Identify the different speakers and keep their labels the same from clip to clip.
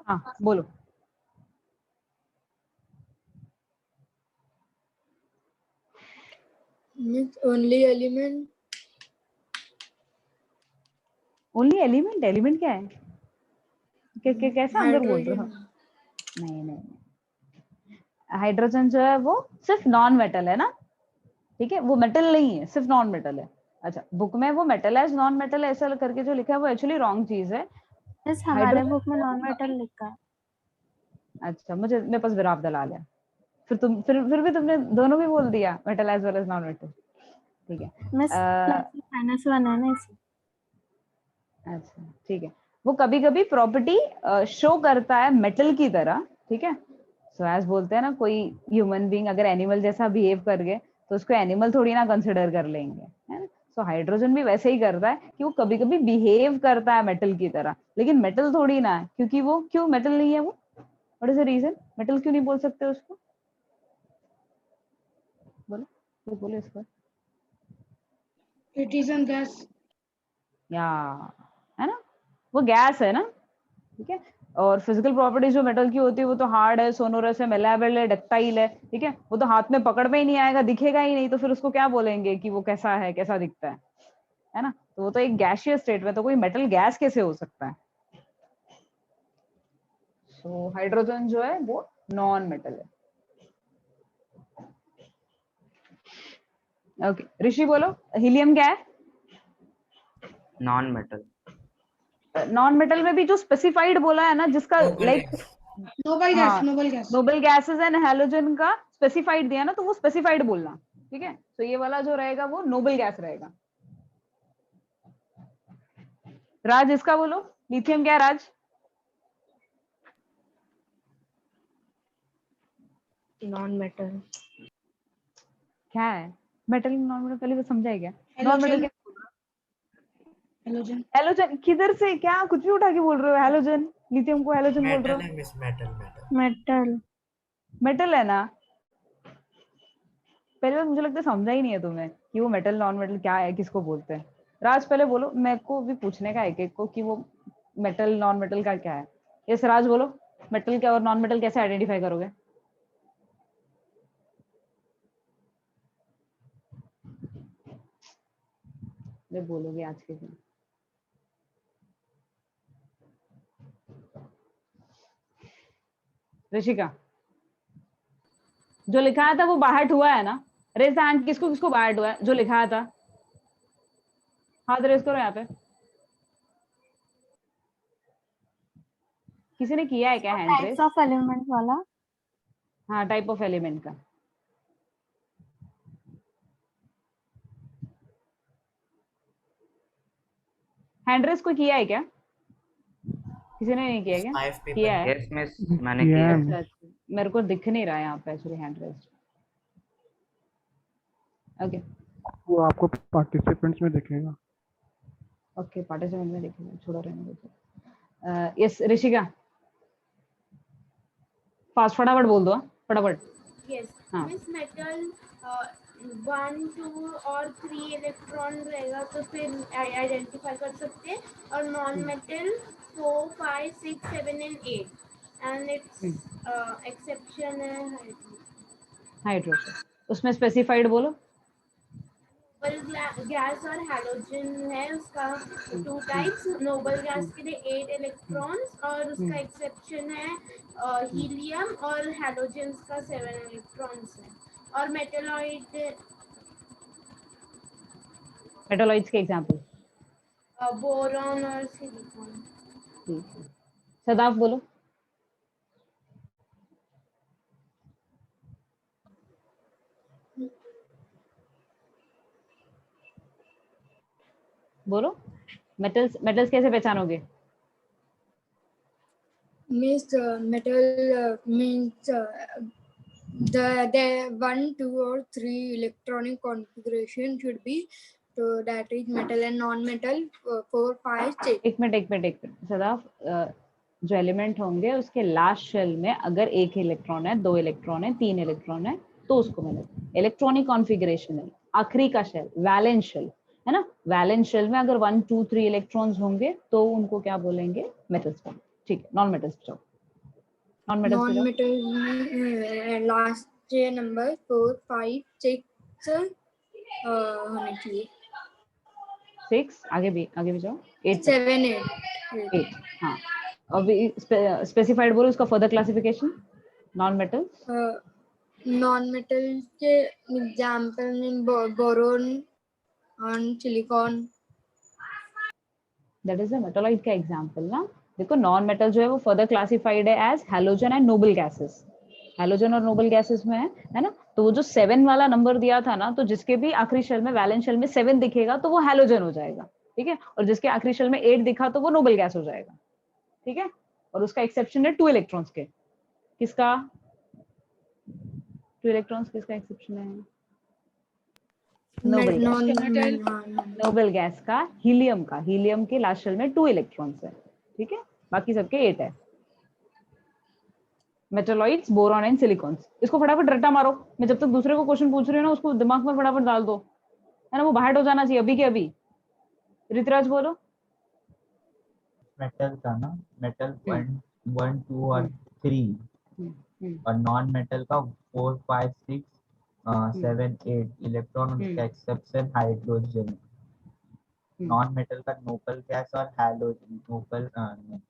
Speaker 1: हाँ बोलो।
Speaker 2: Only element.
Speaker 1: Only element, element क्या है? कैसा अंदर बोल रहे हो?
Speaker 2: हाइड्रोजन।
Speaker 1: नहीं नहीं, हाइड्रोजन जो है वो सिर्फ नॉन मेटल है ना, ठीक है, वो मेटल नहीं है, सिर्फ नॉन मेटल है। अच्छा, बुक में वो मेटल है नॉन मेटल है ऐसा करके जो लिखा है वो एक्चुअली रॉन्ग चीज है।
Speaker 3: यस, हमारे बुक में नॉन मेटल लिखा है।
Speaker 1: अच्छा, मुझे मेरे पास विराप दलाल है, फिर भी तुमने दोनों भी बोल दिया, metal as well as non metal, ठीक है।
Speaker 3: मिस -1 है ना इसे।
Speaker 1: अच्छा ठीक है, वो कभी कभी प्रॉपर्टी शो करता है मेटल की तरह, ठीक है। सो एज बोलते हैं ना, कोई ह्यूमन बीइंग अगर एनिमल जैसा बिहेव कर गए तो उसको एनिमल थोड़ी ना कंसिडर कर लेंगे, है ना। सो हाइड्रोजन भी वैसे ही करता है कि वो कभी कभी बिहेव करता है मेटल की तरह, लेकिन मेटल थोड़ी ना है, क्योंकि वो क्यों मेटल नहीं है वो, what is the reason, metal क्यों नहीं बोल सकते उसको, बोलो तो बोलो इसको।
Speaker 2: It is an gas.
Speaker 1: या, है ना, वो गैस है ना, ठीक है। और फिजिकल प्रॉपर्टीज जो मेटल की होती है वो तो हार्ड है, सोनोरस है, मेलेबल है, डक्टाइल है, ठीक है। वो तो हाथ में पकड़ में ही नहीं आएगा, दिखेगा ही नहीं, तो फिर उसको क्या बोलेंगे कि वो कैसा है, कैसा दिखता है ना। तो वो तो एक गैसियस स्टेट में, तो कोई मेटल गैस कैसे हो सकता है। सो हाइड्रोजन जो है वो नॉन मेटल है। ओके ऋषि बोलो, हीलियम क्या है?
Speaker 4: Non metal.
Speaker 1: नॉन मेटल में भी जो स्पेसिफाइड बोला है ना, जिसका like
Speaker 2: noble gas, noble gas.
Speaker 1: Noble gases and halogen का स्पेसिफाइड दिया ना, तो वो स्पेसिफाइड बोलना, ठीक है। तो ये वाला जो रहेगा वो नोबल गैस रहेगा। राज इसका बोलो, लिथियम क्या है राज?
Speaker 3: नॉन मेटल
Speaker 1: क्या है मेटल, नॉन मेटल पहले तो समझाए क्या नॉन मेटल क्या?
Speaker 2: हेलोजन।
Speaker 1: हैलोजन किधर से, क्या कुछ भी उठा के बोल रहे हो, हैलोजन लिथियम को हैलोजन बोल रहे
Speaker 4: मेटल
Speaker 1: हो?
Speaker 4: है miss, metal metal
Speaker 3: metal
Speaker 1: metal है ना, पहले तो मुझे लगता है समझा ही नहीं है तुम्हें कि वो मेटल नॉन मेटल क्या है, किसको बोलते हैं। राज पहले बोलो, मेरे को भी पूछने का एक एक को कि वो मेटल नॉन मेटल का क्या है। यस राज बोलो, मेटल क्या और नॉन मेटल कैसे आइडेंटिफाई करोगे? जब बोलोगे आज के दिन। ऋषिका, जो लिखा था वो बाहर हुआ है ना, रेज द हैंड, किसको किसको बाहर हुआ है जो लिखा था, हाथ रेज करो यहाँ पे। किसी ने किया है क्या hand raise?
Speaker 3: Types of element वाला।
Speaker 1: हाँ, टाइप ऑफ एलिमेंट का। हैंड रेज को किया है क्या? किसी ने नहीं किया क्या?
Speaker 4: 5 people
Speaker 1: किया है?
Speaker 4: यस मिस, मैंने किया।
Speaker 1: अच्छा अच्छा, मेरे को दिख नहीं रहा है यहाँ पे एक्चुअली हैंड रेज। ओके
Speaker 5: वो आपको पार्टिसिपेंट्स में दिखेगा।
Speaker 1: ओके, पार्टिसिपेंट में देखेंगे, छोड़ो रहने दो। यस ऋषिका, फास्ट फटाफट बोल दो, फटाफट।
Speaker 6: यस
Speaker 1: हाँ
Speaker 6: मीन्स मेटल 1 2 और 3 इलेक्ट्रॉन रहेगा तो फिर आइडेंटिफाई कर सकते हैं, और non metal 4 5 6 7 and 8 and it's exception है
Speaker 1: हाइड्रोजन, उसमें स्पेसिफाइड बोलो।
Speaker 6: नोबल गैस और हैलोजन है उसका 2 टाइप्स। नोबल गैस के लिए 8 इलेक्ट्रॉन्स और उसका एक्सेप्शन है हीलियम, और हैलोजन का 7 इलेक्ट्रॉन्स है। और मेटलॉइड
Speaker 1: मेटलॉइड्स के एग्जांपल।
Speaker 6: बोरॉन और सिलिकॉन।
Speaker 1: ठीक है, सदाफ बोलो। बोलो, मेटल्स, मेटल्स कैसे पहचानोगे?
Speaker 2: Means metal means the 1 2 or 3 electronic configuration should be, so that is metal and non-metal 4 5 6.
Speaker 1: एक मिनट सदाफ, जो एलिमेंट होंगे उसके लास्ट शेल में अगर एक इलेक्ट्रॉन है, 2 इलेक्ट्रॉन है, 3 इलेक्ट्रॉन है, तो उसको मतलब इलेक्ट्रॉनिक कॉन्फ़िगरेशन है। आखिरी का शेल वैलेंस शेल है ना, वैलेंस शेल में अगर 1 2 3 इलेक्ट्रॉन्स होंगे तो उनको क्या बोलेंगे, मेटल्स बोलेंगे, ठीक है, नॉन मेटल्स पे जाओ। नॉन मेटल्स पे
Speaker 2: नॉन
Speaker 1: जाओ।
Speaker 2: मेटल में लास्ट नंबर 4 5 6 होने चाहिए।
Speaker 1: 6 आगे भी जाओ। 8 तक।
Speaker 2: 7 8
Speaker 1: 8 हाँ। अभी स्पेसिफाइड बोलो उसका further classification. Non metals
Speaker 2: non metal के एग्जांपल में बोरोन और silicon.
Speaker 1: That is a metalloid का एग्जांपल ना। देखो नॉन मेटल जो है वो फर्दर क्लासिफाइड है as halogen and noble gases. Halogen और नोबल गैसेस में है ना। तो वो जो 7 वाला नंबर दिया था ना, तो जिसके भी आखिरी शेल में वैलेंस शेल में 7 दिखेगा तो वो हैलोजन हो जाएगा, ठीक है। और जिसके आखिरी शेल में 8 दिखा तो वो नोबल गैस हो जाएगा, ठीक है। और उसका एक्सेप्शन है 2 इलेक्ट्रॉन्स के। किसका 2 इलेक्ट्रॉन्स किसका एक्सेप्शन है? Noble gas. नोबल गैस का, हीलियम का। हीलियम के लास्ट शेल में 2 इलेक्ट्रॉन्स है, ठीक है। बाकी सबके 8 है। Metalloids, boron and silicones. इसको फटाफट रट्टा मारो। मैं जब तक दूसरे को क्वेश्चन पूछ रही हूँ ना, उसको दिमाग में फटाफट डाल दो, है ना। वो बाहर हो जाना चाहिए अभी के अभी। ऋतुराज बोलो।
Speaker 7: मेटल का ना, मेटल
Speaker 1: हम्म,
Speaker 7: 1 2 और 3, और नॉन मेटल का 4 5 6 7 8 इलेक्ट्रॉन, उसका एक्सेप्शन हाइड्रोजन। नॉन मेटल का नोबल गैस और हैलोजन।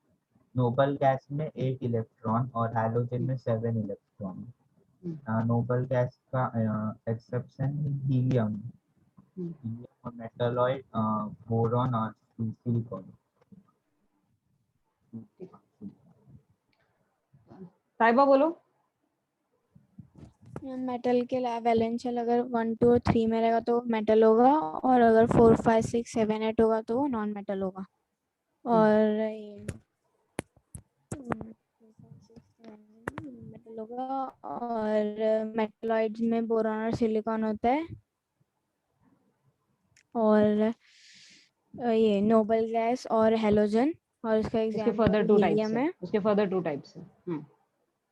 Speaker 7: नोबल गैस में 8 इलेक्ट्रॉन और हैलोजन में 7 इलेक्ट्रॉन। नोबल गैस का एक्सेप्शन हीलियम। हीलियम और मेटालॉइड बोरॉन और सिलिकॉन।
Speaker 1: साहिबा बोलो।
Speaker 3: मेटल के वैलेंस शेल अगर 1 2 और 3 में रहेगा तो मेटल होगा, और अगर 4 5 6 7 8 होगा तो वो नॉन मेटल होगा। और ये मेटल होगा। और मेटलॉइड्स में बोरॉन और सिलिकॉन होता है। और ये नोबल गैस और हैलोजन, और इसका
Speaker 1: उसके फर्दर
Speaker 3: एग्जांपल
Speaker 1: 2 टाइप्स
Speaker 3: हीलियम
Speaker 1: है।
Speaker 3: है।
Speaker 1: उसके फर्दर 2 टाइप्स है।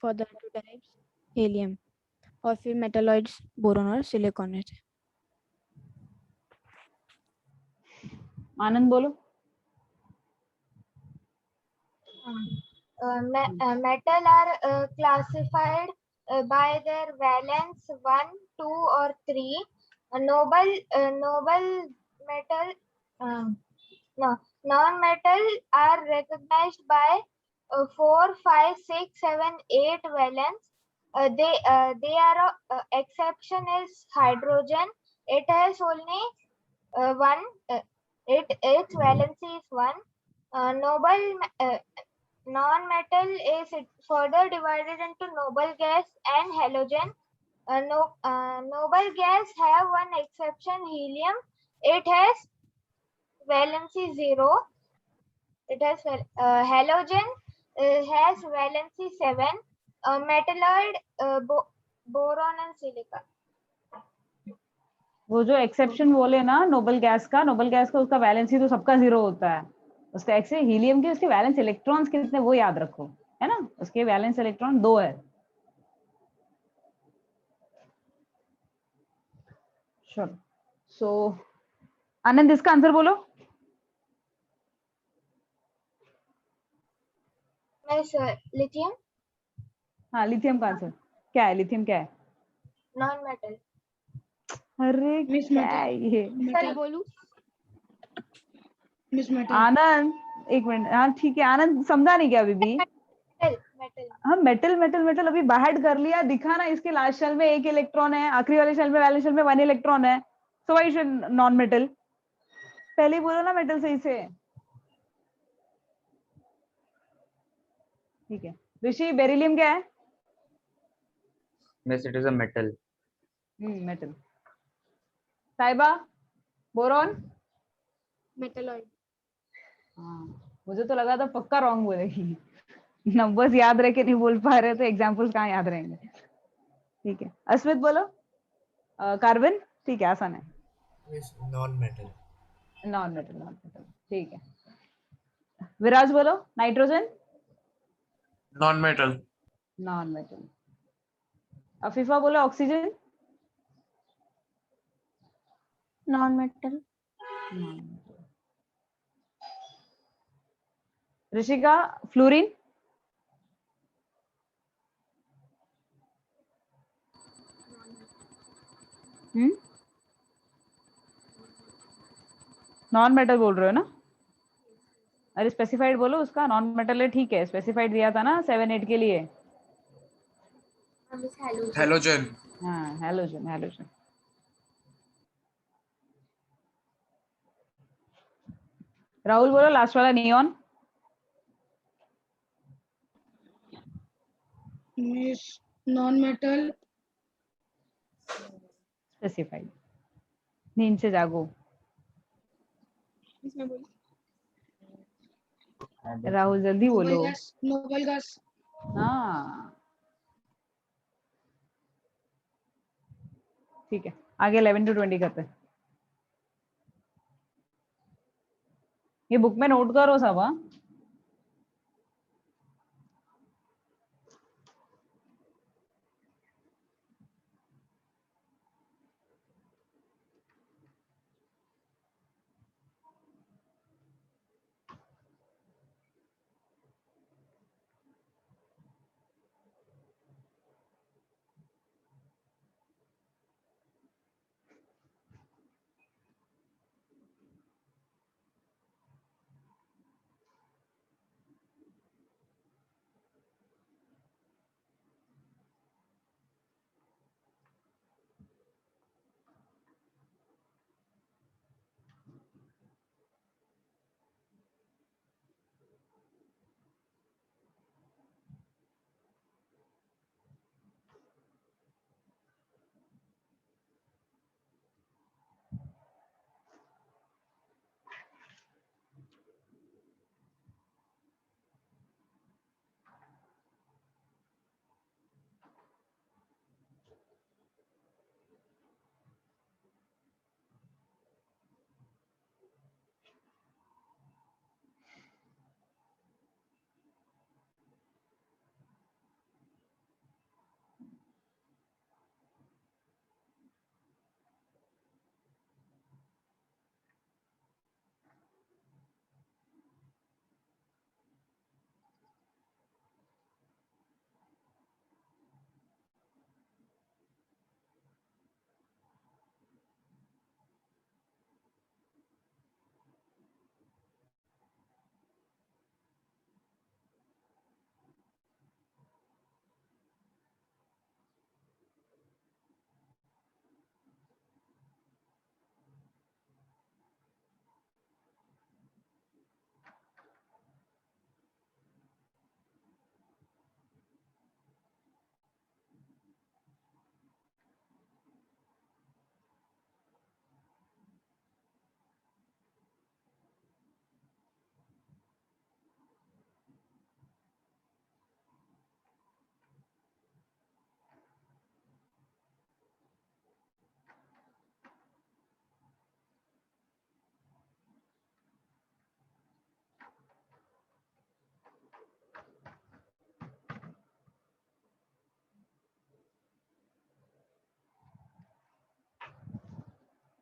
Speaker 3: फर्दर 2 टाइप्स हीलियम, और फिर मेटलॉइड्स बोरॉन और सिलिकॉन है।
Speaker 1: आनंद बोलो।
Speaker 6: Metal are classified by their valence 1, 2, or 3. Noble metal, no, non-metal are recognized by 4, 5, 6, 7, 8 valence. They are exception is hydrogen. It has only one. Its valency is 1. Non-metal is further divided into noble gas and halogen. Noble gas have one exception, helium. It has valency 0. It has halogen has valency 7. Metalloid, boron and silica.
Speaker 1: वो जो exception बोले ना noble gas का, उसका valency तो सबका 0 होता है। उसका एक्से हीलियम के उसके वैलेंस इलेक्ट्रॉन्स कितने वो याद रखो, है ना। उसके वैलेंस इलेक्ट्रॉन 2 है। चलो सो आनंद इसका आंसर बोलो।
Speaker 6: Lithium,
Speaker 1: हाँ लिथियम का आंसर क्या है? लिथियम क्या है?
Speaker 6: non-metal.
Speaker 1: अरे
Speaker 2: मिस
Speaker 1: क्या
Speaker 2: मेटल।
Speaker 1: है ये?
Speaker 6: Sorry, बोलूं?
Speaker 2: Misch metal.
Speaker 1: आनंद एक मिनट। हाँ ठीक है, आनंद समझा नहीं क्या अभी भी?
Speaker 6: Metal.
Speaker 1: हाँ मेटल मेटल मेटल अभी बाहर कर लिया, दिखा ना। इसके लास्ट शेल में 1 इलेक्ट्रॉन है, आखिरी वाले शेल में वैलेंस शेल में 1 इलेक्ट्रॉन है। So why should non metal? पहले ही बोलो ना मेटल सही से। ठीक है ऋषि, बेरिलियम क्या है?
Speaker 4: Yes, it is a metal.
Speaker 1: Metal. साहिबा बोरॉन।
Speaker 2: मेटलॉइड।
Speaker 1: हाँ मुझे तो लगा था पक्का रॉन्ग बोलेगी। नंबर्स याद रह के नहीं बोल पा रहे तो एग्जांपल्स कहाँ याद रहेंगे। ठीक है अस्मित बोलो। कार्बन ठीक है, आसान है।
Speaker 8: Miss non-metal.
Speaker 1: नॉन मेटल ठीक है। विराज बोलो। Nitrogen.
Speaker 8: Non-metal.
Speaker 1: Non metal. Afifa बोलो। Oxygen.
Speaker 3: Non metal.
Speaker 1: Rishika. Fluorine. Non metal बोल रहे हो ना? अरे स्पेसिफाइड बोलो उसका, नॉन मेटल है ठीक है, स्पेसिफाइड दिया था ना 7 8 के लिए।
Speaker 8: हेलोजन।
Speaker 1: हाँ हेलोजन, हेलोजन। राहुल बोलो लास्ट वाला, नियॉन।
Speaker 2: non-metal,
Speaker 1: specified. नींद से जागो। राहुल जल्दी बोलो।
Speaker 2: noble gas,
Speaker 1: हाँ ठीक है, आगे 11 to 20 करते हैं। ये बुक में नोट करो सब। हाँ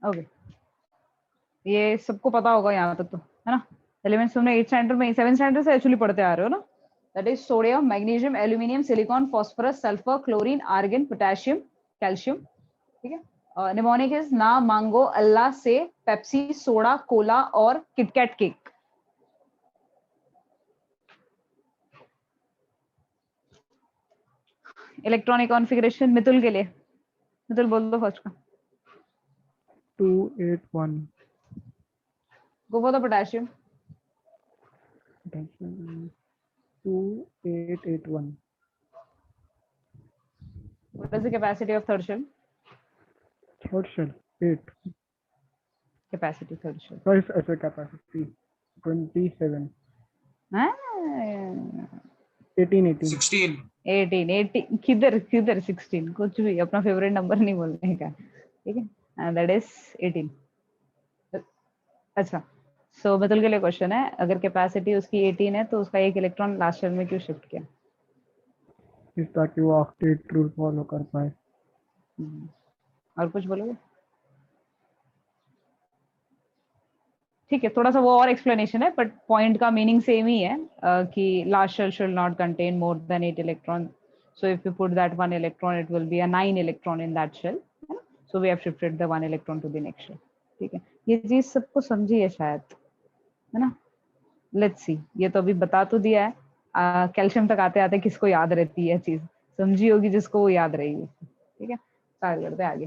Speaker 1: ओके, ये सबको पता होगा यहाँ तक तो, है ना? एलिमेंट्स तुमने 8 स्टैंडर्ड में 7 स्टैंडर्ड से एक्चुअली पढ़ते आ रहे हो ना? That is sodium, magnesium, aluminium, silicon, phosphorus, sulphur, chlorine, argon, potassium, calcium. ठीक है। निमोनिक इज ना, मांगो, अल्लाह से, पेप्सी, सोडा, कोला और KitKat cake. Electronic configuration Mitul के लिए, मितुल बोल दो फर्स्ट का।
Speaker 5: 281
Speaker 1: go for the potassium.
Speaker 5: 2881
Speaker 1: what is the capacity of third shell?
Speaker 5: Third shell 8
Speaker 1: capacity third shell
Speaker 5: price ऐसे कैपेसिटी 27
Speaker 1: हाँ
Speaker 5: 18
Speaker 8: 16।
Speaker 1: 18 किधर किधर 16, कुछ भी अपना फेवरेट नंबर नहीं बोलने का, ठीक है? That is 18। अच्छा, सो मितुल के लिए क्वेश्चन है, अगर कैपेसिटी उसकी 18 है तो उसका एक इलेक्ट्रॉन लास्ट शेल में क्यों शिफ्ट किया?
Speaker 5: इस ताकि वो ऑक्टेट रूल फॉलो कर पाए।
Speaker 1: और कुछ बोलोगे? ठीक है, थोड़ा सा वो और एक्सप्लेनेशन है, बट पॉइंट का मीनिंग सेम ही है कि last shell should not contain more than 8 electron, so if you put that 1 electron it will be a 9 electron in that shell, so we have shifted the 1 electron to the next shell. ठीक है, ये चीज सबको समझी है शायद, है ना? लेट्स सी, ये तो अभी बता तो दिया है, कैल्शियम तक आते आते किसको याद रहती है चीज, समझी होगी जिसको वो याद रहेगी। ठीक है, स्टार्ट करते हैं आगे।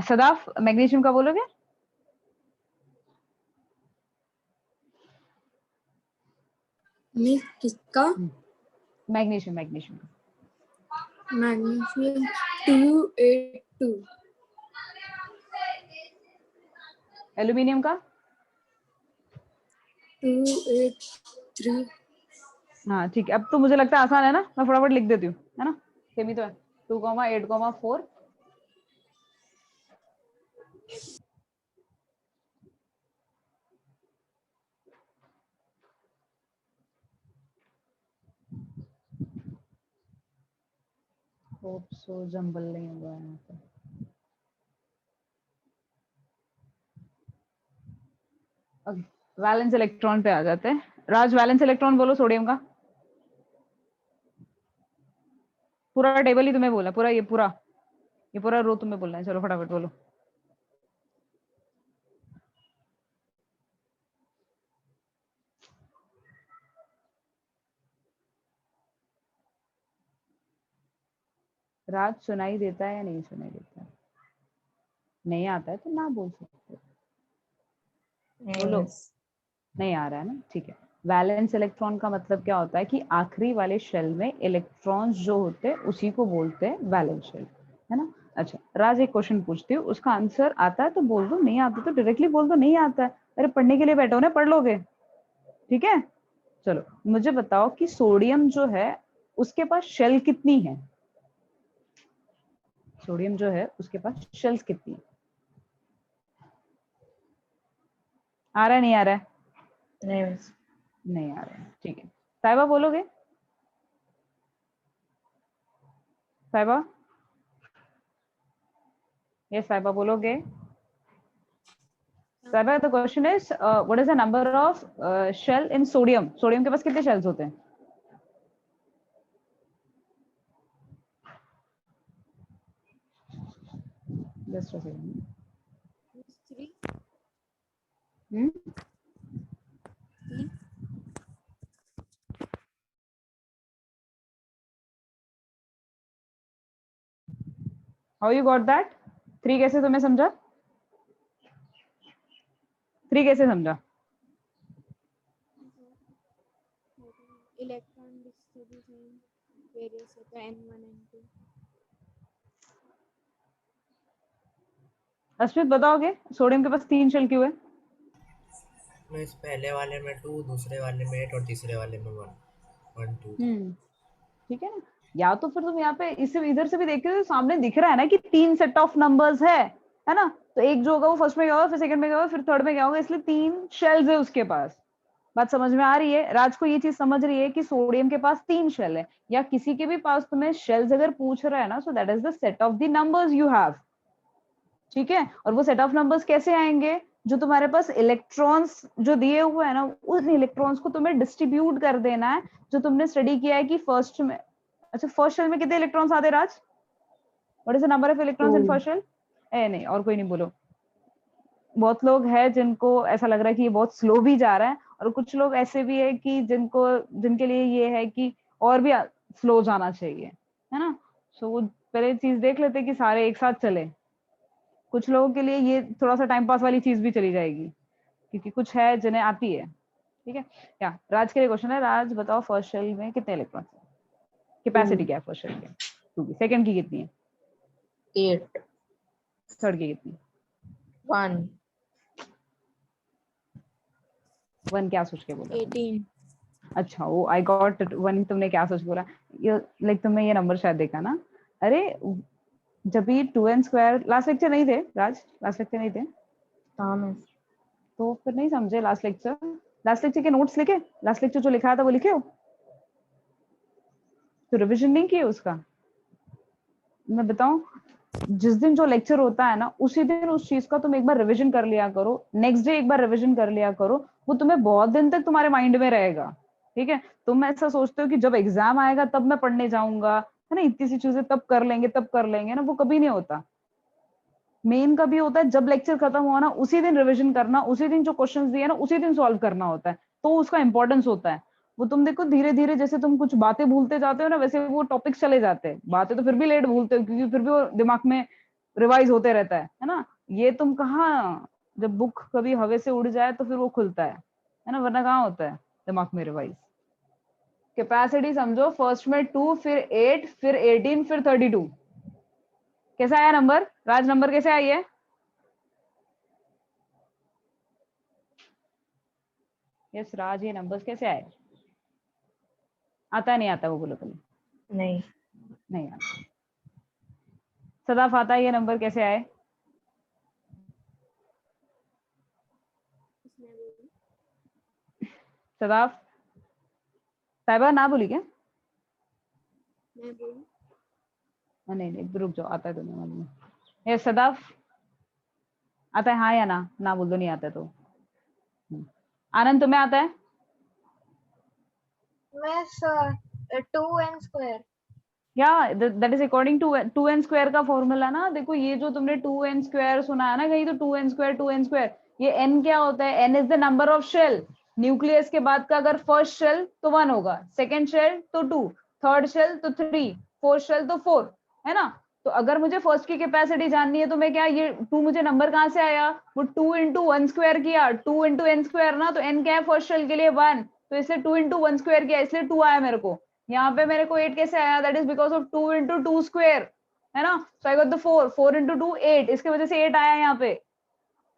Speaker 1: सदाफ, मैग्नीशियम का बोलोगे?
Speaker 2: मिस किसका?
Speaker 1: मैग्नीशियम, मैग्नीशियम का।
Speaker 2: मैग्नीशियम 282।
Speaker 1: एल्यूमिनियम का?
Speaker 2: 283।
Speaker 1: हाँ ठीक है, अब तो मुझे लगता है आसान है ना, मैं फटाफट लिख देती हूँ, है ना? सेम ही तो है, 2,8,4। होप सो जंबल नहीं हुआ है यहाँ पे। ओके, वैलेंस इलेक्ट्रॉन पे आ जाते हैं। राज, वैलेंस इलेक्ट्रॉन बोलो सोडियम का। पूरा टेबल ही तुम्हें बोला, ये पूरा रो तुम्हें बोलना है, चलो फटाफट बोलो। राज, सुनाई देता है या नहीं सुनाई देता है? नहीं आता है तो ना बोल सकते, बोलो। नहीं आ रहा है ना, ठीक है। वैलेंस इलेक्ट्रॉन का मतलब क्या होता है कि आखिरी वाले शेल में इलेक्ट्रॉन्स जो होते हैं उसी को बोलते हैं वैलेंस शेल, है ना? अच्छा राज, एक क्वेश्चन पूछती हूँ, उसका आंसर आता है तो बोल दो, नहीं आता तो डायरेक्टली बोल दो नहीं आता है। अरे पढ़ने के लिए बैठो ना, पढ़ लोगे, ठीक है? चलो मुझे बताओ कि सोडियम जो है उसके पास शेल कितनी है? सोडियम जो है उसके पास शेल्स कितनी है? आ रहा है, नहीं आ रहा है? नहीं आ रहा है, ठीक है। साहिबा बोलोगे? साहिबा, ये साहिबा बोलोगे? Sahiba, the question is what is the number of shell in sodium? Sodium के पास कितने शेल्स होते हैं? Just a second.
Speaker 3: 3।
Speaker 1: How you got that? 3 कैसे तुम्हें समझा? 3 कैसे समझा?
Speaker 3: इलेक्ट्रॉन डिस्ट्रीब्यूशन वेरियस होता है, n1 n2।
Speaker 1: अश्वित बताओगे सोडियम के पास 3 शेल क्यों है?
Speaker 4: मैं इस पहले वाले में 2, दूसरे वाले में 8 और तीसरे वाले में 1 2।
Speaker 1: ठीक है ना? या तो फिर तुम यहाँ पे इसे इधर से भी देख रहे हो, सामने दिख रहा है ना कि 3 सेट ऑफ नंबर्स है ना? तो एक जो होगा वो फर्स्ट में क्या होगा, फिर सेकंड में क्या होगा, फिर थर्ड में क्या होगा, इसलिए 3 शेल्स है उसके पास। बात समझ में आ रही है? राज को ये चीज समझ रही है कि सोडियम के पास 3 शेल है, या किसी के भी पास तुम्हें शेल्स अगर पूछ रहा है ना, so that is the set of the numbers you have. ठीक है, और वो सेट ऑफ नंबर्स कैसे आएंगे? जो तुम्हारे पास इलेक्ट्रॉन्स जो दिए हुए हैं ना, उन इलेक्ट्रॉन्स को तुम्हें डिस्ट्रीब्यूट कर देना है, जो तुमने स्टडी किया है कि फर्स्ट में। अच्छा, फर्स्ट शेल में कितने इलेक्ट्रॉन्स आते हैं Raj? What is the number of electrons in first shell? ए नहीं, और कोई नहीं बोलो। बहुत लोग हैं जिनको ऐसा लग रहा है कि ये बहुत स्लो भी जा रहा है, और कुछ लोग ऐसे भी है कि जिनके लिए ये है कि और भी स्लो जाना चाहिए, है ना? सो वो पहले चीज देख लेते कि सारे एक साथ चले। कुछ लोगों के लिए ये थोड़ा सा टाइम पास वाली चीज भी चली जाएगी, क्योंकि कुछ है जिन्हें आती है। ठीक है, क्या राज के लिए क्वेश्चन है? राज बताओ फर्स्ट शेल में कितने इलेक्ट्रॉन्स है? कैपेसिटी क्या है फर्स्ट शेल की? 2 की। सेकंड की कितनी है?
Speaker 9: 8
Speaker 1: थर्ड की कितनी?
Speaker 9: 1
Speaker 1: 1 क्या सोच के बोला?
Speaker 3: 18।
Speaker 1: अच्छा, वो आई गॉट इट। 1 तुमने क्या सोच बोला? ये लाइक तुमने ये नंबर शायद देखा ना? अरे जब भी 2n² लास्ट लेक्चर नहीं थे राज? लास्ट लेक्चर नहीं थे तो फिर नहीं समझे लास्ट लेक्चर? लास्ट लेक्चर के नोट्स लिखे? लास्ट लेक्चर जो लिखा था वो लिखे हो? तो रिवीजन नहीं किए उसका? मैं बताऊं, जिस दिन जो लेक्चर होता है ना, उसी दिन उस चीज का तुम एक बार रिवीजन कर लिया करो, नेक्स्ट डे एक बार रिवीजन कर लिया करो, वो तुम्हें बहुत दिन तक तुम्हारे माइंड में रहेगा। ठीक है, तुम ऐसा सोचते हो कि जब एग्जाम आएगा तब मैं पढ़ने जाऊंगा, है ना, इतनी सी चीजें तब कर लेंगे ना, वो कभी नहीं होता। मेन कभी होता है जब लेक्चर खत्म हुआ ना, उसी दिन रिवीजन करना, उसी दिन जो क्वेश्चंस दिए ना उसी दिन सॉल्व करना होता है, तो उसका इंपॉर्टेंस होता है। वो तुम देखो धीरे धीरे जैसे तुम कुछ बातें भूलते जाते हो ना, वैसे वो टॉपिक्स चले जाते हैं। बातें तो फिर भी लेट भूलते हो, क्योंकि फिर भी वो दिमाग में रिवाइज होते रहता है ना। ये तुम कहाँ, जब बुक कभी हवा से उड़ जाए तो फिर वो खुलता है ना, वरना कहाँ होता है दिमाग में रिवाइज। कैपेसिटी समझो, फर्स्ट में 2, फिर 8, फिर 18, फिर 32। कैसा आया नंबर राज, नंबर कैसे आई है? यस राज, ये नंबर्स कैसे आए? आता नहीं आता, वो बोलो पहले।
Speaker 9: नहीं।
Speaker 1: नहीं आता। सदाफ आता है ये नंबर कैसे आए? सदाफ, साहिबा ना बोली क्या? नहीं नहीं रुक जाओ, आता है तुम्हें मालूम है। ये सदाफ आता है हाँ या ना? ना बोल दो नहीं आता तो। आनंद तुम्हें आता है?
Speaker 10: Miss, 2n square.
Speaker 1: या that is according to 2n square का फॉर्मूला ना। देखो ये जो तुमने 2n स्क्वायर सुना है ना कहीं, तो 2n स्क्वायर, ये n क्या होता है? n is the number of shell. Nucleus के बाद का अगर फर्स्ट शेल तो 1 होगा, सेकंड शेल तो 2, थर्ड शेल तो 3, फोर्थ शेल तो 4, है ना। तो अगर मुझे फर्स्ट की कैपेसिटी जाननी है तो मैं क्या, ये 2 मुझे नंबर कहाँ से आया? वो 2 इंटू 1 स्क्वायर किया, 2 इंटू n स्क्वायर ना, तो n क्या है फर्स्ट शेल के लिए? 1, तो इसलिए 2 इंटू 1 स्क्वायर किया, इसलिए 2 आया मेरे को। यहाँ पे मेरे को 8 कैसे आया? That is because of 2 into 2 square, है ना। सो आई गॉट द 4, 4 इंटू 2 8, इसकी वजह से 8 आया यहाँ पे।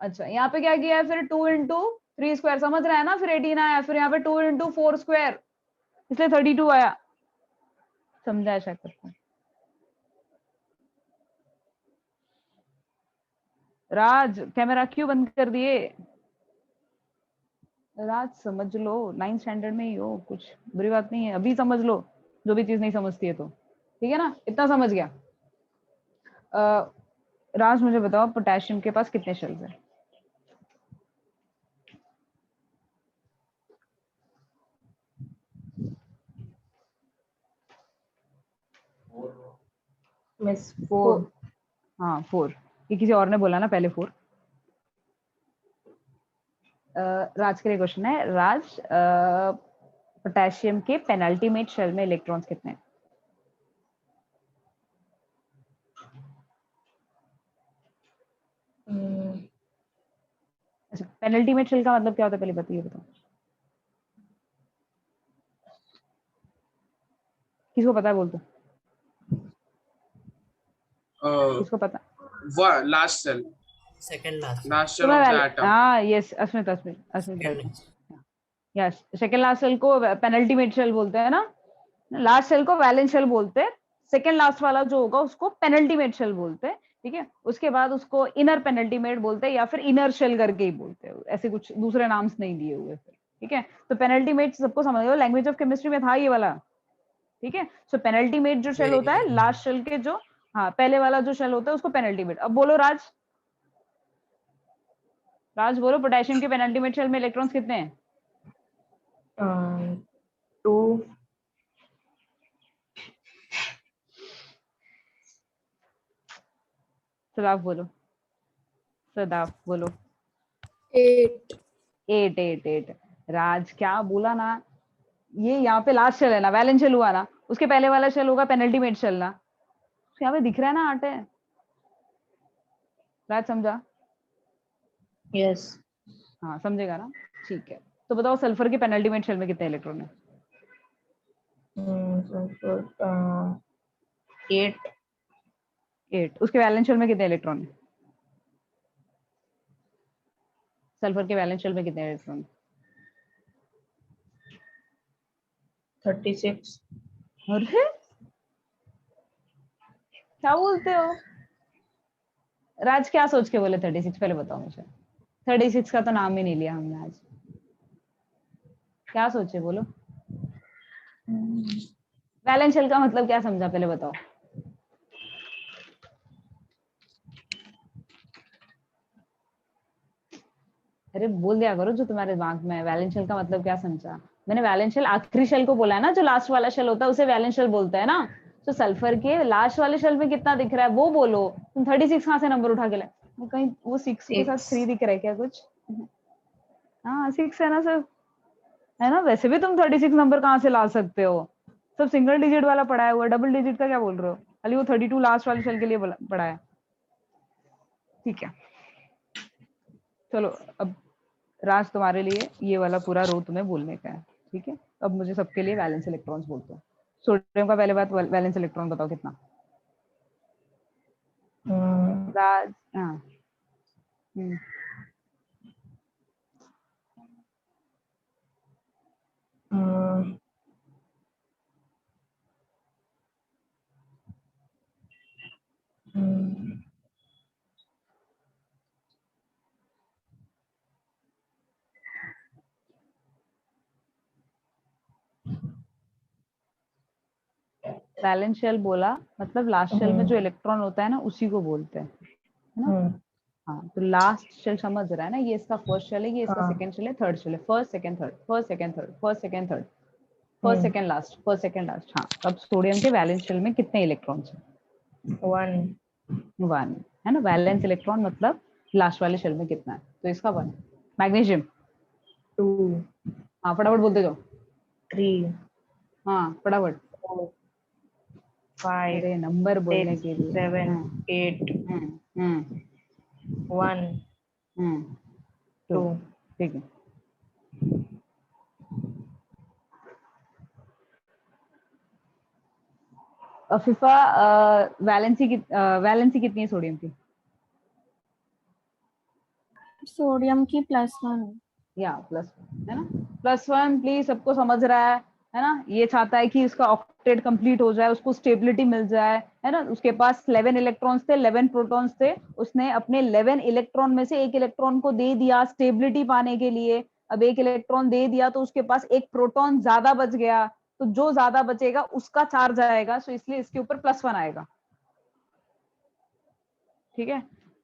Speaker 1: अच्छा यहाँ पे क्या किया है फिर? 2 इंटू 3 स्क्वायर, समझ रहा है ना, फिर 18 आया। फिर यहाँ पे 2 इंटू 4 स्क्वायर, इसलिए 32 आया। समझा है शायद सबको? राज कैमरा क्यों बंद कर दिए? राज समझ लो, 9th स्टैंडर्ड में ही हो, कुछ बुरी बात नहीं है, अभी समझ लो जो भी चीज नहीं समझती है तो, ठीक है ना। इतना समझ गया। राज मुझे बताओ पोटेशियम के पास कितने शेल्स हैं?
Speaker 9: मिस 4।
Speaker 1: हाँ 4, ये किसी और ने बोला ना पहले 4। राज के लिए क्वेश्चन है। राज, पोटेशियम के पेनल्टीमेट शेल में इलेक्ट्रॉन्स कितने हैं? अच्छा पेनल्टीमेट शेल का मतलब क्या होता है पहले बताइए, बताओ किसको पता है? बोल दो किसको पता?
Speaker 11: Last shell,
Speaker 4: second last
Speaker 11: last shell of the atom.
Speaker 1: हाँ yes, Asmit yes, second last shell को पेनल्टीमेट शेल बोलते हैं ना, लास्ट सेल को वैलेंस शेल बोलते हैं, सेकंड लास्ट वाला जो होगा उसको पेनल्टीमेट शेल बोलते हैं, ठीक है। उसके बाद उसको इनर पेनल्टीमेट बोलते हैं या फिर इनर शेल करके ही बोलते हैं, ऐसे कुछ दूसरे नाम्स नहीं दिए हुए फिर, ठीक है। तो पेनल्टीमेट सबको समझ लो, लैंग्वेज ऑफ केमिस्ट्री में था ये वाला, ठीक है। सो पेनल्टीमेट जो शेल होता है, लास्ट शेल के जो, हाँ पहले वाला जो शेल होता है उसको पेनल्टीमेट। अब बोलो राज, राज बोलो पोटेशियम के पेनल्टीमेट शेल में इलेक्ट्रॉन्स कितने हैं?
Speaker 9: 2।
Speaker 1: सदाफ बोलो, सदाफ बोलो।
Speaker 2: 8।
Speaker 1: 8 राज क्या बोला ना, ये यहाँ पे लास्ट शेल है ना, वैलेंस शेल हुआ ना, उसके पहले वाला शेल होगा पेनल्टीमेट शेल ना, तो यहाँ पे दिख रहा है ना 8 है। राज समझा?
Speaker 9: यस।
Speaker 1: हाँ समझेगा ना, ठीक है। तो बताओ सल्फर के पेनल्टीमेट शेल में कितने इलेक्ट्रॉन है?
Speaker 9: 8।
Speaker 1: 8। उसके वैलेंस शेल में कितने इलेक्ट्रॉन है? सल्फर के वैलेंस शेल में कितने इलेक्ट्रॉन?
Speaker 9: 36।
Speaker 1: अरे क्या बोलते हो राज, क्या सोच के बोले 36? पहले बताओ मुझे, 36 का तो नाम ही नहीं लिया हमने आज, क्या सोचे बोलो। वैलेंस शेल का मतलब क्या समझा पहले बताओ। अरे बोल दिया करो जो तुम्हारे दिमाग में है, वैलेंस शेल का मतलब क्या समझा। मैंने वैलेंस शेल आखिरी शेल को बोला है ना, जो लास्ट वाला शेल होता है उसे वैलेंस शेल बोलते हैं ना। तो सल्फर के लास्ट वाले शेल में कितना दिख रहा है वो बोलो। तुम 36 कहाँ से नंबर उठा के लाए? वो कहीं वो 6 के साथ 3 दिख रहा है क्या कुछ? हाँ 6 है ना सर, है ना? वैसे भी तुम 36 नंबर कहाँ से ला सकते हो? सब सिंगल डिजिट वाला पढ़ाया हुआ, डबल डिजिट का क्या बोल रहे हो? खाली वो 32 लास्ट वाले सेल के लिए पढ़ाया। ठीक है, चलो अब राज तुम्हारे लिए ये वाला पूरा रो तुम्हें बोलने का है। ठीक है, अब मुझे सबके लिए वैलेंस इलेक्ट्रॉन्स बोलते हो। सोडियम का पहले बात वैलेंस इलेक्ट्रॉन बताओ कितना? राज हाँ हम्म वैलेंस शेल बोला मतलब लास्ट शेल में जो इलेक्ट्रॉन होता है ना उसी को बोलते हैं, है ना? हाँ, तो लास्ट शेल समझ रहा है ना? ये इसका फर्स्ट शेल है, ये इसका सेकंड शेल है, थर्ड शेल है, first second third, first second third, first second third, first second last, first second last. हाँ, अब सोडियम के वैलेंस शेल में कितने इलेक्ट्रॉन्स हैं? 1 है ना? वैलेंस इलेक्ट्रॉन मतलब लास्ट वाले शेल में कितना है, तो इसका 1। मैग्नीशियम
Speaker 9: 2
Speaker 1: हाँ फटाफट बोलते जाओ।
Speaker 9: 3
Speaker 1: हाँ फटाफट
Speaker 9: 4 5
Speaker 1: अरे नंबर बोलने
Speaker 9: 6
Speaker 1: के लिए
Speaker 9: 7 8 1 2
Speaker 1: ठीक है। फीफा वैलेंसी कितनी है सोडियम की?
Speaker 3: सोडियम की +1
Speaker 1: या +1 है ना? +1 प्लीज सबको समझ रहा है ना? ये चाहता है कि उसका ऑक्टेट कंप्लीट हो जाए, उसको स्टेबिलिटी मिल जाए, है ना? उसके पास 11 इलेक्ट्रॉन्स थे, 11 प्रोटॉन्स थे, उसने अपने 11 इलेक्ट्रॉन में से एक इलेक्ट्रॉन को दे दिया स्टेबिलिटी पाने के लिए। अब एक इलेक्ट्रॉन दे दिया तो उसके पास एक प्रोटॉन ज्यादा बच गया, तो जो ज्यादा बचेगा उसका चार्ज आएगा, सो इसलिए इसके ऊपर +1 आएगा। ठीक है,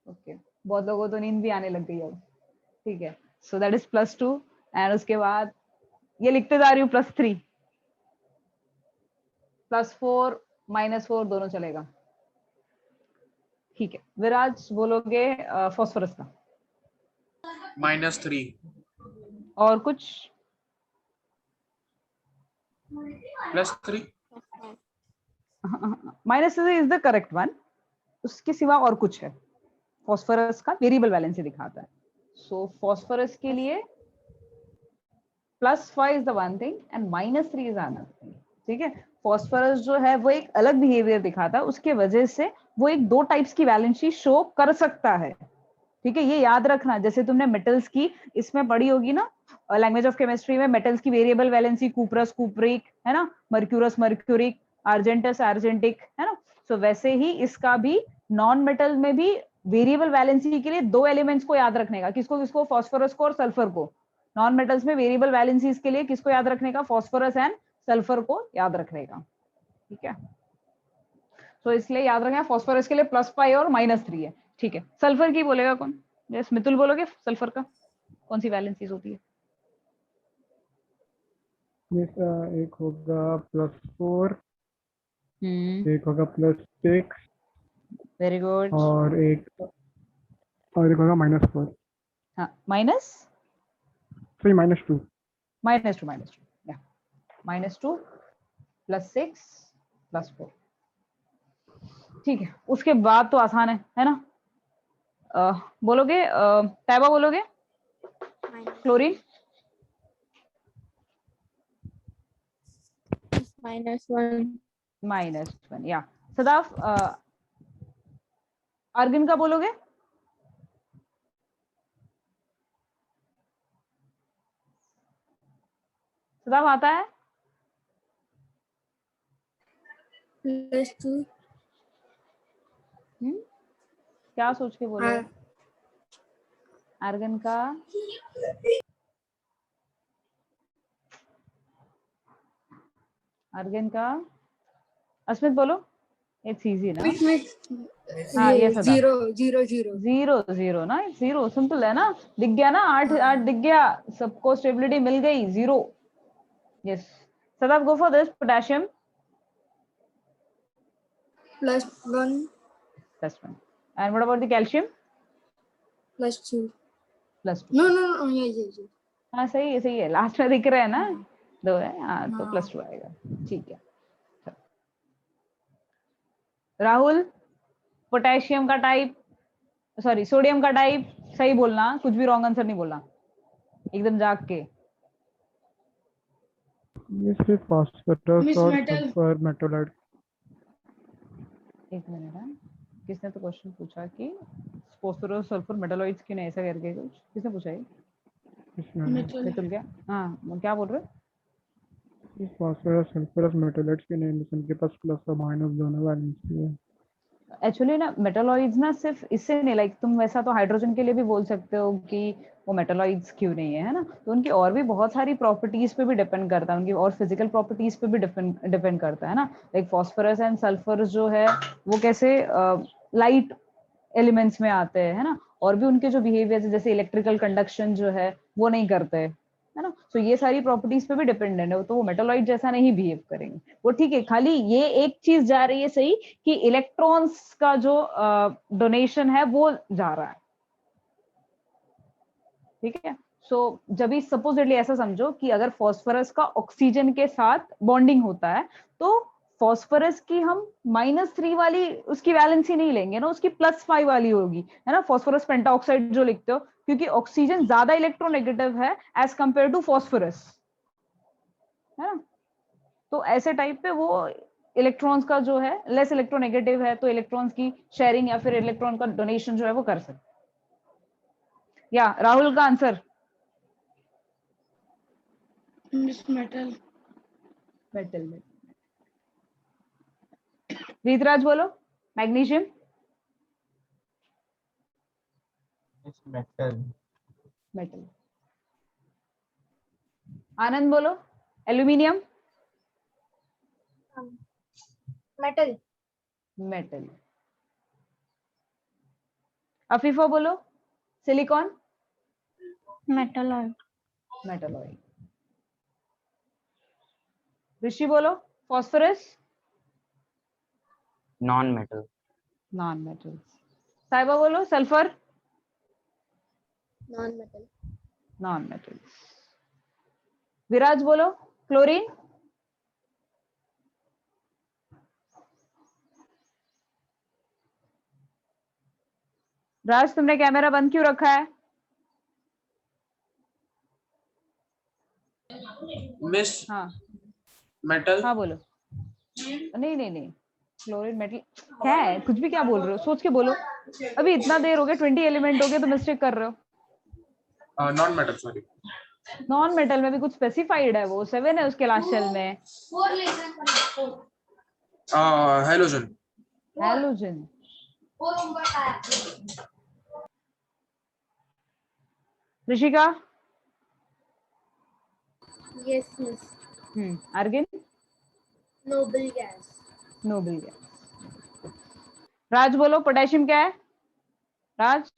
Speaker 1: ओके। बहुत लोगों को तो नींद भी आने लग गई अब। ठीक है, सो दैट इज +2 एंड उसके बाद ये लिखते जा रही हूँ +3, +4 -4 दोनों चलेगा। ठीक है, विराज बोलोगे फास्फोरस का?
Speaker 11: -3
Speaker 1: और कुछ?
Speaker 11: +3
Speaker 1: -3 इज द करेक्ट वन। उसके सिवा और कुछ है? फास्फोरस का वेरिएबल वैलेंसी दिखाता है। सो फास्फोरस के लिए +5 is the one thing and -3 is another thing. ठीक है, फास्फोरस जो है वो एक अलग बिहेवियर दिखाता है, उसके वजह से वो एक 2 टाइप्स की वैलेंसी शो कर सकता है। ठीक है, ये याद रखना। जैसे तुमने मेटल्स की इसमें पढ़ी होगी ना, लैंग्वेज ऑफ केमिस्ट्री में, मेटल्स की वेरिएबल वैलेंसी कुप्रस कुप्रिक, है ना? मर्क्यूरस मर्क्यूरिक, आर्जेंटस आर्जेंटिक, है ना? सो वैसे ही इसका भी नॉन मेटल में भी वेरिएबल वैलेंसी के लिए 2 एलिमेंट्स को याद रखने का। किसको किसको? फास्फोरस को और सल्फर को। नॉन मेटल्स में वेरिएबल वैलेंसीज के लिए किसको याद रखने का? फास्फोरस एंड सल्फर को याद रखने का। ठीक है, तो इसलिए याद रखें फास्फोरस के लिए +5 और -3 है। ठीक है, सल्फर की बोलेगा कौन? यस मितुल बोलोगे सल्फर का कौन सी वैलेंसीज होती है?
Speaker 5: एक होगा +4, एक होगा +6
Speaker 1: वेरी गुड।
Speaker 5: और एक होगा -4।
Speaker 1: हाँ माइनस
Speaker 5: सॉरी -2
Speaker 1: या -2 +6 +4। ठीक है, उसके बाद तो आसान है ना? बोलोगे तैबा बोलोगे क्लोरीन? -1 या सदाफ आर्गन का बोलोगे? सदाफ आता है?
Speaker 2: +2
Speaker 1: क्या सोच के बोले? आर्गन का अस्मित बोलो, इट्स इजी ना? हाँ ये 0 ना, 0 सिंपल है ना? दिख गया ना? 8 दिख गया, सबको स्टेबिलिटी मिल गई 0। Yes Sadaf go for this. Potassium
Speaker 2: +1
Speaker 1: +1. And what about the calcium?
Speaker 2: +2.
Speaker 1: +2.
Speaker 2: No, ये
Speaker 1: हाँ सही है, लास्ट में दिख रहा है ना 2 है, हाँ तो
Speaker 2: हाँ।
Speaker 1: +2 आएगा, ठीक है। राहुल, पोटेशियम का टाइप, सॉरी सोडियम का टाइप सही बोलना, कुछ भी रॉन्ग आंसर नहीं बोलना, एकदम जाग के।
Speaker 5: ये सिर्फ phosphorus
Speaker 2: Miss
Speaker 5: और
Speaker 2: Metal.
Speaker 5: sulfur Metalite.
Speaker 1: एक मिनट है, किसने तो क्वेश्चन पूछा कि फास्फोरस सल्फर मेटालॉइड्स क्यों नहीं, ऐसा करके कुछ किसने पूछा है?
Speaker 5: इसमें
Speaker 1: मितुल क्या? हाँ क्या बोल रहे हो?
Speaker 5: phosphorus sulfurous मेटालाइट्स के नेम इनके पास प्लस और माइनस दोनों वैलेंसी है।
Speaker 1: एक्चुअली ना मेटालॉइड्स ना सिर्फ इससे नहीं, लाइक तुम वैसा तो हाइड्रोजन के लिए भी बोल सकते हो कि वो मेटालॉइड्स क्यों नहीं है ना, तो उनकी और भी बहुत सारी प्रॉपर्टीज पे भी डिपेंड करता है, उनकी और फिजिकल प्रॉपर्टीज पे भी डिपेंड करता है ना। लाइक फास्फोरस एंड सल्फर जो है वो कैसे लाइट एलिमेंट्स में आते हैं, है ना, और भी उनके जो बिहेवियर जैसे इलेक्ट्रिकल कंडक्शन जो है वो नहीं करते है ना, तो ये सारी प्रॉपर्टीज पे भी डिपेंडेंट है, तो वो मेटालॉइड जैसा नहीं बिहेव करेंगे वो, ठीक है। खाली ये एक चीज जा रही है सही कि इलेक्ट्रॉन्स का जो डोनेशन है वो जा रहा है, ठीक है। सो जब भी सपोजिटली ऐसा समझो कि अगर फास्फोरस का ऑक्सीजन के साथ बॉन्डिंग होता है तो फास्फोरस की हम -3 वाली उसकी वैलेंसी नहीं लेंगे ना, उसकी +5 वाली होगी, है ना, फास्फोरस पेंटाऑक्साइड जो लिखते हो, क्योंकि ऑक्सीजन ज्यादा इलेक्ट्रोनेगेटिव है एज कंपेयर टू फास्फोरस, है ना, तो ऐसे टाइप पे वो इलेक्ट्रॉन्स का जो है लेस इलेक्ट्रोनेगेटिव है, तो इलेक्ट्रॉन्स की शेयरिंग या फिर इलेक्ट्रॉन का डोनेशन जो है वो कर सकते। या राहुल का आंसर
Speaker 2: Miss Metal.
Speaker 1: मेटल में। रीतराज बोलो मैग्नीशियम।
Speaker 7: मेटल।
Speaker 1: मेटल। आनंद बोलो एल्यूमिनियम।
Speaker 10: मेटल।
Speaker 1: मेटल। अफीफा बोलो सिलिकॉन।
Speaker 3: मेटलॉइड।
Speaker 1: मेटलॉइड। ऋषि बोलो phosphorus.
Speaker 12: Non metal.
Speaker 1: Non metal. Saiba बोलो sulphur.
Speaker 10: Non metal.
Speaker 1: Non metal. Viraj बोलो क्लोरीन। राज तुमने कैमरा बंद क्यों रखा है?
Speaker 11: मिस
Speaker 1: हाँ
Speaker 11: मेटल।
Speaker 1: हाँ बोलो। नहीं क्लोरीन मेटल क्या है, कुछ भी क्या बोल रहे हो, सोच के बोलो, अभी इतना देर हो गया, 20 एलिमेंट हो गए तो मिस्टेक कर रहे हो।
Speaker 11: Non metal sorry.
Speaker 1: Non metal में भी कुछ स्पेसिफाइड है, वो 7 है उसके लास्ट शेल में।
Speaker 11: Halogen.
Speaker 1: Halogen. Rishika.
Speaker 6: Yes, miss.
Speaker 1: Argon.
Speaker 6: Noble gas.
Speaker 1: Noble gas. Raj बोलो पोटेशियम क्या है? राज।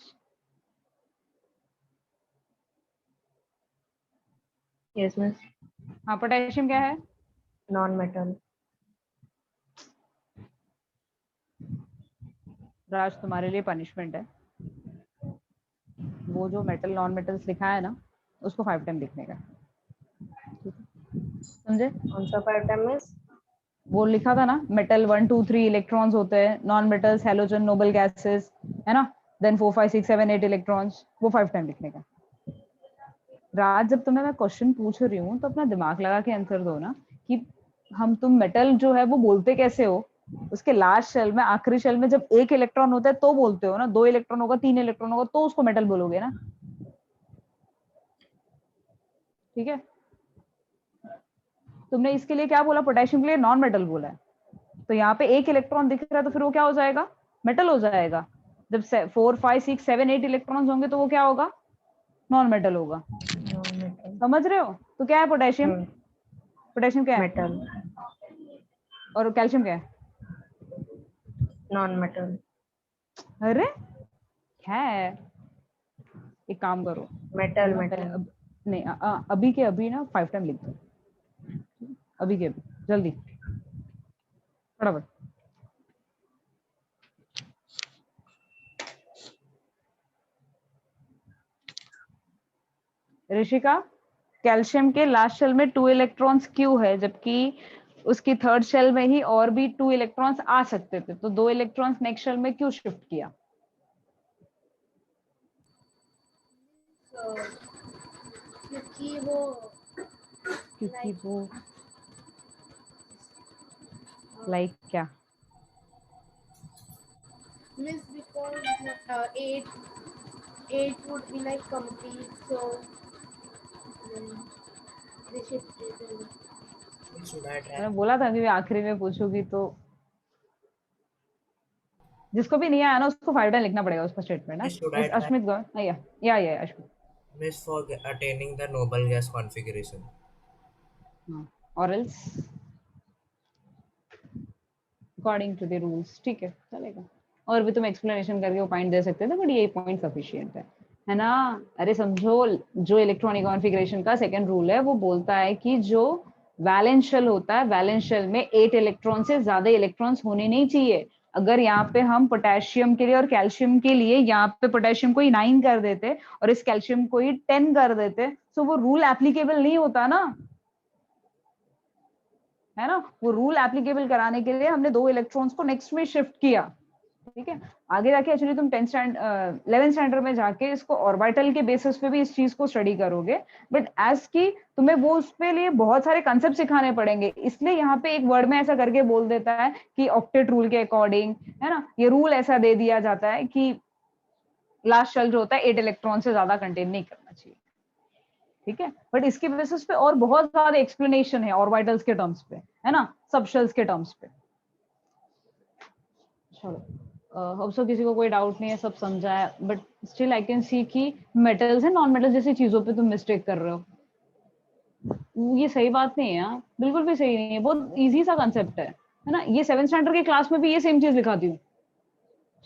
Speaker 9: Yes miss.
Speaker 1: हाँ पोटेशियम क्या है?
Speaker 9: Non metal.
Speaker 1: राज तुम्हारे लिए पनिशमेंट है, वो जो मेटल नॉन मेटल्स लिखा है ना उसको 5 टाइम लिखने का, समझे?
Speaker 9: कौन सा 5 टाइम मिस?
Speaker 1: वो लिखा था ना मेटल 1 2 3 इलेक्ट्रॉन्स होते हैं, non metals halogen noble gases, है ना, देन 4 5 6 7 8 इलेक्ट्रॉन्स, वो 5 टाइम लिखने का। राज जब तुम्हें मैं क्वेश्चन पूछ रही हूँ तो अपना दिमाग लगा के आंसर दो ना, कि तुम मेटल जो है वो बोलते कैसे हो, उसके लास्ट शेल में आखिरी शेल में जब एक इलेक्ट्रॉन होता है तो बोलते हो ना, 2 इलेक्ट्रॉन होगा 3 इलेक्ट्रॉन होगा तो उसको मेटल बोलोगे ना, ठीक है। तुमने इसके लिए क्या बोला, पोटेशियम के लिए नॉन मेटल बोला है, तो यहाँ पे एक इलेक्ट्रॉन दिख रहा है तो फिर वो क्या हो जाएगा, मेटल हो जाएगा। जब 4 5 6 7 8 इलेक्ट्रॉन्स होंगे तो वो क्या होगा, नॉन मेटल होगा। समझ रहे हो? तो क्या है पोटेशियम? पोटेशियम क्या है?
Speaker 9: मेटल।
Speaker 1: और कैल्शियम क्या है?
Speaker 9: Non metal.
Speaker 1: अरे क्या है, एक काम करो,
Speaker 9: मेटल
Speaker 1: तुम ना
Speaker 9: मेटल।
Speaker 1: नहीं अभी के अभी ना 5 टाइम लिख दो, अभी के अभी जल्दी फटाफट। ऋषिका, कैल्शियम के लास्ट शेल में 2 इलेक्ट्रॉन्स क्यों है, जबकि उसकी थर्ड शेल में ही और भी 2 इलेक्ट्रॉन्स आ सकते थे, तो 2 इलेक्ट्रॉन्स नेक्स्ट शेल में क्यों शिफ्ट किया?
Speaker 6: क्योंकि वो
Speaker 1: लाइक क्या?
Speaker 6: miss because 8 would be like complete, so they shifted.
Speaker 4: Should I try?
Speaker 1: मैंने बोला था कि मैं आखिरी में पूछूंगी, तो जिसको भी नहीं आया ना उसको 5 टाइम लिखना पड़ेगा उसका स्टेटमेंट ना।
Speaker 4: Should I try?
Speaker 1: Ashmit go, या Ashmit.
Speaker 4: Miss, for attaining the noble gas configuration.
Speaker 1: और else according to the rules, ठीक है चलेगा। और भी तुम एक्सप्लेनेशन करके वो पॉइंट दे सकते थे, बट यही पॉइंट सफिशिएंट है ना। अरे समझो, जो इलेक्ट्रॉनिक कॉन्फ़िगरेशन का सेकंड रूल है वो बोलता है कि जो वैलेंस शेल होता है, वैलेंस शेल में 8 इलेक्ट्रॉन से ज्यादा इलेक्ट्रॉन्स होने नहीं चाहिए। अगर यहाँ पे हम पोटेशियम के लिए और कैल्शियम के लिए यहाँ पे पोटेशियम को ही 9 कर देते और इस कैल्शियम को ही 10 कर देते, तो वो रूल एप्लीकेबल नहीं होता ना, है ना। वो रूल एप्लीकेबल कराने के लिए हमने 2 इलेक्ट्रॉन्स को नेक्स्ट में शिफ्ट किया, ठीक है। आगे जाके एक्चुअली तुम 11th स्टैंडर्ड में जाके इसको ऑर्बिटल के बेसिस पे भी इस चीज को स्टडी करोगे, बट एज की तुम्हें वो उसके लिए बहुत सारे कंसेप्ट सिखाने पड़ेंगे, इसलिए यहाँ पे एक वर्ड में ऐसा करके बोल देता है कि ऑक्टेट रूल के अकॉर्डिंग, है ना, ये रूल ऐसा दे दिया जाता है कि लास्ट शेल जो होता है 8 इलेक्ट्रॉन से ज्यादा कंटेन नहीं करना चाहिए, ठीक है। बट इसके बेसिस पे और बहुत सारे एक्सप्लेनेशन है ऑर्बिटल्स के टर्म्स पे, है ना, सब शेल्स के टर्म्स पे। चलो, अब सो किसी को कोई डाउट नहीं है, सब समझा है, but still I can see कि मेटल्स एंड नॉन मेटल्स जैसी चीजों पे तुम मिस्टेक कर रहे हो। ये सही बात नहीं है यार, बिल्कुल भी सही नहीं है, बहुत इजी सा कंसेप्ट है ना। ये 7th स्टैंडर्ड के क्लास में भी ये सेम चीज लिखाती हूँ।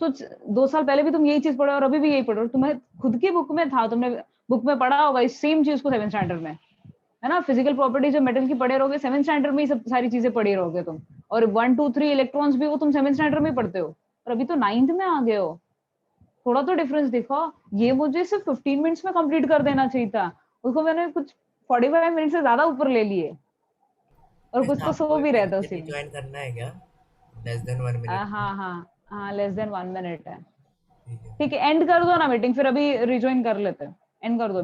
Speaker 1: तो 2 साल पहले भी तुम यही चीज पढ़े और अभी भी यही पढ़ो, तुम्हें खुद की बुक में था, तुमने बुक में पढ़ा होगा इस सेम चीज को 7th स्टैंडर्ड में, है ना। फिजिकल प्रॉपर्टीज जो मेटल की पढ़े रहोगे 7th स्टैंडर्ड में ही सब सारी चीजें पढ़ी रहोगे तुम, और 1 2 3 इलेक्ट्रॉन्स भी वो तुम 7th स्टैंडर्ड में ही पढ़ते हो, और अभी तो 9th में आ गए हो। थोड़ा तो डिफरेंस दिखो। ये मुझे सिर्फ 15 मिनट्स में कंप्लीट कर देना चाहिए था, उसको मैंने कुछ 45 मिनट से ज्यादा ऊपर ले लिए, और कुछ तो सो भी रहता उसी में।
Speaker 4: ज्वाइन करना है क्या? Less than 1 minute.
Speaker 1: हाँ, लेस देन 1 मिनट है, ठीक है। एंड कर दो ना मीटिंग, फिर अभी रिज्वाइन कर लेते हैं, एंड कर दो।